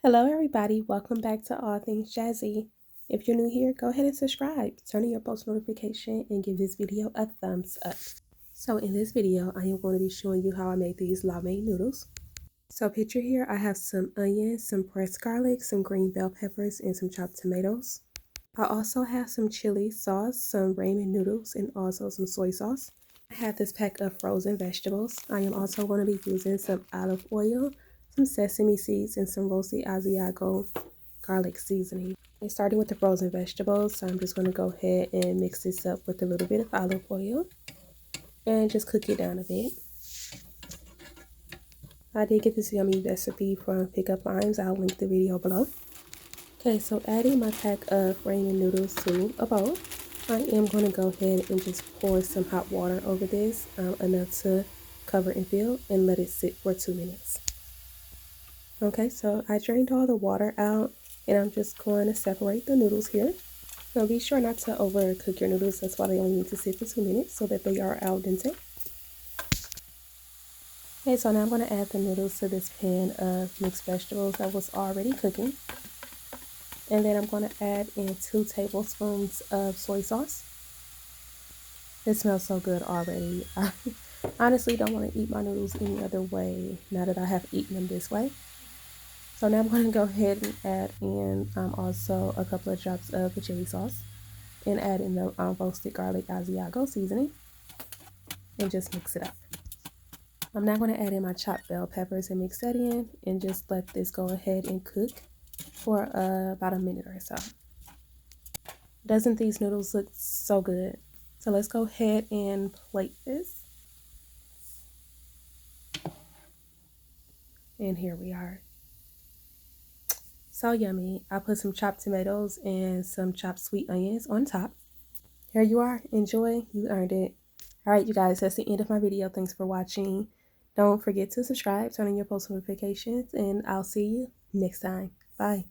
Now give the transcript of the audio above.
Hello everybody, welcome back to All Things Jazzy. If you're new here, go ahead and subscribe, turn on your post notification, and give this video a thumbs up. So in this video, I am going to be showing you how I made these Lo Mein Noodles. So picture here, I have some onions, some pressed garlic, some green bell peppers, and some chopped tomatoes. I also have some chili sauce, some ramen noodles, and also some soy sauce. I have this pack of frozen vegetables. I am also going to be using some olive oil, some sesame seeds, and some roasted Asiago garlic seasoning. And starting with the frozen vegetables, so I'm just going to go ahead and mix this up with a little bit of olive oil and just cook it down a bit. I did get this yummy recipe from Pickuplimes. I'll link the video below. Okay, so adding my pack of ramen noodles to a bowl, I am going to go ahead and just pour some hot water over this, enough to cover and fill, and let it sit for 2 minutes. Okay, so I drained all the water out, and I'm just going to separate the noodles here. Now be sure not to overcook your noodles. That's why they only need to sit for 2 minutes, so that they are al dente. Okay, so now I'm going to add the noodles to this pan of mixed vegetables that was already cooking. And then I'm going to add in 2 tablespoons of soy sauce. It smells so good already. I honestly don't want to eat my noodles any other way now that I have eaten them this way. So now I'm going to go ahead and add in also a couple of drops of the chili sauce and add in the roasted garlic Asiago seasoning and just mix it up. I'm now going to add in my chopped bell peppers and mix that in and just let this go ahead and cook for about a minute or so. Doesn't these noodles look so good? So let's go ahead and plate this. And here we are. So yummy. I put some chopped tomatoes and some chopped sweet onions on top. Here you are. Enjoy. You earned it. Alright, you guys, that's the end of my video. Thanks for watching. Don't forget to subscribe, turn on your post notifications, and I'll see you next time. Bye.